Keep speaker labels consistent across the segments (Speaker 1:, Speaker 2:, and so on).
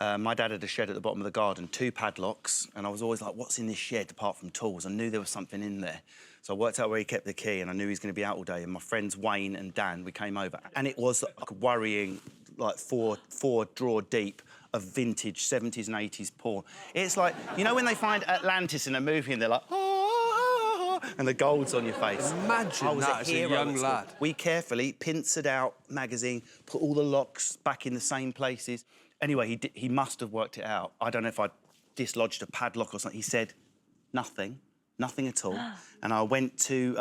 Speaker 1: My dad had a shed at the bottom of the garden, 2 padlocks, and I was always like, what's in this shed apart from tools? I knew there was something in there. So I worked out where he kept the key, and I knew he was going to be out all day. And my friends Wayne and Dan, we came over, and it was like worrying, like four drawer deep of vintage 70s and 80s porn. It's like, you know when they find Atlantis in a movie and they're like, oh, and the gold's on your face.
Speaker 2: Imagine that as a young lad.
Speaker 1: We carefully pincered out magazine, put all the locks back in the same places. Anyway, he must have worked it out. I don't know if I dislodged a padlock or something. He said, nothing at all. And I went to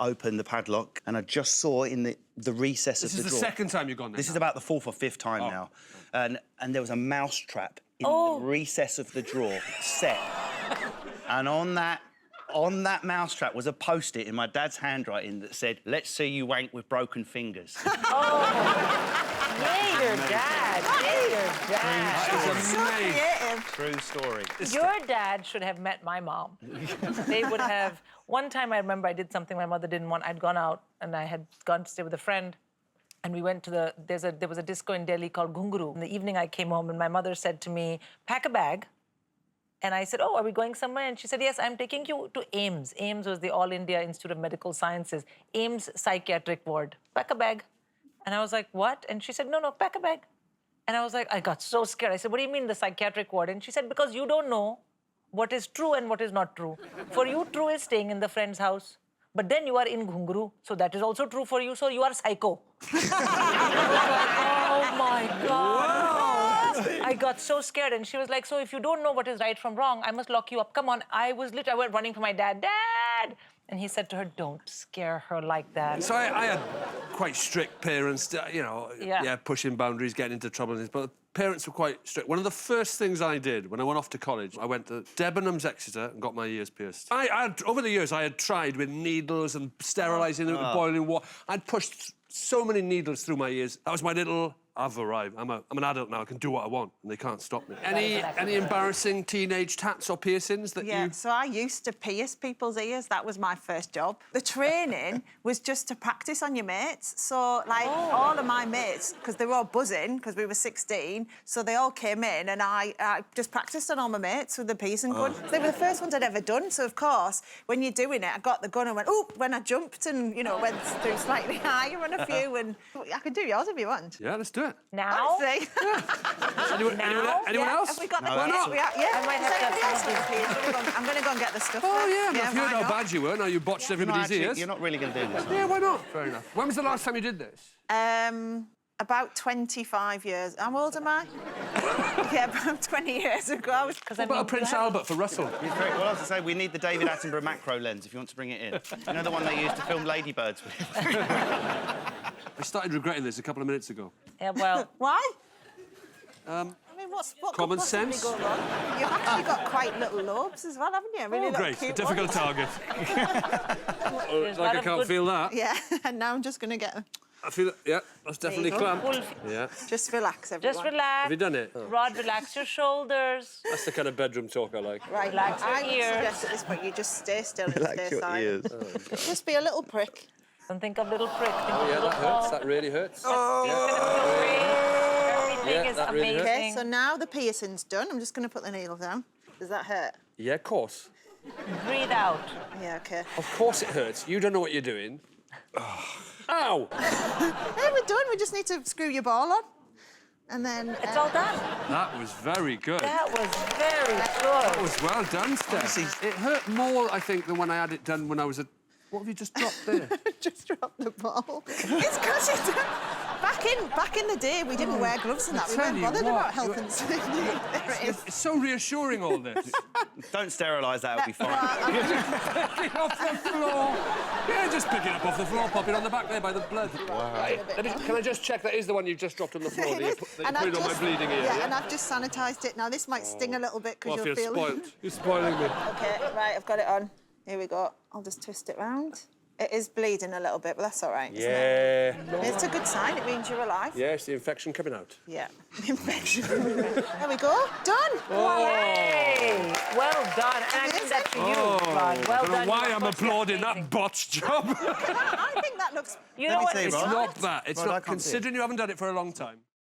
Speaker 1: open the padlock, and I just saw in the recess of the drawer...
Speaker 2: This is the second time you've gone there?
Speaker 1: This is about the 4th or 5th time now. And there was a mouse trap in the recess of the drawer, set. And on that mouse trap was a post-it in my dad's handwriting that said, "Let's see you wank with broken fingers."
Speaker 3: Yeah, your dad.
Speaker 2: That is amazing.
Speaker 1: True story.
Speaker 3: Your dad should have met my mom. They would have... One time I remember I did something my mother didn't want. I'd gone out and I had gone to stay with a friend, and we went to there was a disco in Delhi called Ghunguru. In the evening I came home and my mother said to me, "Pack a bag." And I said, "Oh, are we going somewhere?" And she said, "Yes, I'm taking you to AIMS." AIMS was the All India Institute of Medical Sciences. AIMS psychiatric ward. Pack a bag. And I was like, "What?" And she said, "No, pack a bag." And I was like, I got so scared. I said, "What do you mean the psychiatric ward?" And she said, "Because you don't know what is true and what is not true. For you, true is staying in the friend's house. But then you are in Ghunguru, so that is also true for you, so you are psycho." Oh, my God. Wow. I got so scared, and she was like, "So if you don't know what is right from wrong, I must lock you up. Come on." I went running for my dad. "Dad!" And he said to her, "Don't scare her like that."
Speaker 2: So I had quite strict parents, you know, pushing boundaries, getting into trouble. But parents were quite strict. One of the first things I did when I went off to college, I went to Debenhams, Exeter, and got my ears pierced. Over the years, I had tried with needles and sterilising them with boiling water. I'd pushed so many needles through my ears. That was my little... I've arrived. I'm an adult now. I can do what I want, and they can't stop me. Any embarrassing teenage tats or piercings that you...
Speaker 4: So I used to pierce people's ears. That was my first job. The training was just to practice on your mates. So, like, all of my mates, because they were all buzzing, because we were 16, so they all came in, and I just practiced on all my mates with the piercing gun. They were the first ones I'd ever done, so, of course, when you're doing it, I got the gun and went, "Oop," when I jumped and, you know, went through slightly higher on a few, and I could do yours if you want.
Speaker 2: Yeah, let's do it.
Speaker 3: Now?
Speaker 2: Anyone else?
Speaker 4: Have we got the
Speaker 2: Why not?
Speaker 4: I might have I'm going to go and get the stuff.
Speaker 2: Oh, yeah, I've heard how bad you were. Now you botched everybody's ears.
Speaker 1: You're not really going to do this.
Speaker 2: Yeah, why not? Fair enough. When was the last time you did this?
Speaker 4: About 25 years. How old am I? Yeah, about 20 years ago.
Speaker 2: What about Prince Albert for Russell?
Speaker 1: Well, I was going to say, we need the David Attenborough macro lens if you want to bring it in. You know the one they used to film ladybirds with?
Speaker 2: I started regretting this a couple of minutes ago.
Speaker 3: Yeah, well...
Speaker 4: Why?
Speaker 2: I
Speaker 4: mean, what
Speaker 2: common
Speaker 4: could possibly
Speaker 2: sense.
Speaker 4: go wrong? You've actually got quite little lobes as well, haven't you? Really
Speaker 2: Great,
Speaker 4: cute
Speaker 2: a difficult
Speaker 4: ones.
Speaker 2: target. Like I can't feel that.
Speaker 4: Yeah, and now I'm just going to get...
Speaker 2: I feel it. Yeah, that's definitely clamped. Yeah.
Speaker 4: Just relax, everyone.
Speaker 3: Just relax.
Speaker 2: Have you done it?
Speaker 3: Rod, relax your shoulders.
Speaker 2: That's the kind of bedroom talk I like.
Speaker 4: Right,
Speaker 3: Relax your
Speaker 4: I would
Speaker 3: ears.
Speaker 4: suggest at this point you just stay still and stay silent.
Speaker 1: Oh,
Speaker 4: Just be a little prick.
Speaker 3: Don't think of little prick. Think of
Speaker 2: Yeah,
Speaker 3: little
Speaker 2: that hurts.
Speaker 3: ball.
Speaker 2: That really hurts.
Speaker 3: Everything is
Speaker 2: that really
Speaker 3: amazing.
Speaker 2: hurts.
Speaker 4: Okay, so now the piercing's done. I'm just going to put the needle down. Does that hurt?
Speaker 2: Yeah, of course.
Speaker 3: Breathe out.
Speaker 4: Yeah, OK.
Speaker 2: Of course it hurts. You don't know what you're doing. Ow!
Speaker 4: Hey, we're done. We just need to screw your ball on. And then...
Speaker 3: It's all done.
Speaker 2: That was very good.
Speaker 3: That was very good.
Speaker 2: That was well done, Steph. It hurt more, I think, than when I had it done when I was a... What have you just dropped there?
Speaker 4: Just dropped the ball. It's because it's... Back in the day, we didn't wear gloves and that. We weren't bothered about health and safety. There it is.
Speaker 2: It's so reassuring, all this.
Speaker 1: Don't sterilise that, it'll be fine.
Speaker 2: Pick it off the floor. Yeah, just pick it up off the floor, pop it on the back there by the blood.
Speaker 1: Wow.
Speaker 2: Right, can I just check that is the one you've just dropped on the floor that you put it on my bleeding ear?
Speaker 4: Yeah, and I've just sanitised it. Now, this might sting a little bit because you'll feel...
Speaker 2: spoiled. You're spoiling me.
Speaker 4: OK, right, I've got it on. Here we go. I'll just twist it round. It is bleeding a little bit, but that's all right, isn't it? It's a good sign. It means you're alive.
Speaker 2: Yeah, it's the infection coming out.
Speaker 4: Yeah, infection. There we go. Done.
Speaker 3: Hey, well done. And I give that to you, Rod. Well done.
Speaker 2: Why
Speaker 3: You
Speaker 2: I'm
Speaker 3: were
Speaker 2: applauding
Speaker 3: amazing.
Speaker 2: that bot's job.
Speaker 4: I think that looks...
Speaker 3: You know what?
Speaker 1: say,
Speaker 2: It's
Speaker 1: Rod.
Speaker 2: not that. It's
Speaker 1: Rod, I
Speaker 2: not,
Speaker 1: can't see it.
Speaker 2: considering you haven't done it for a long time.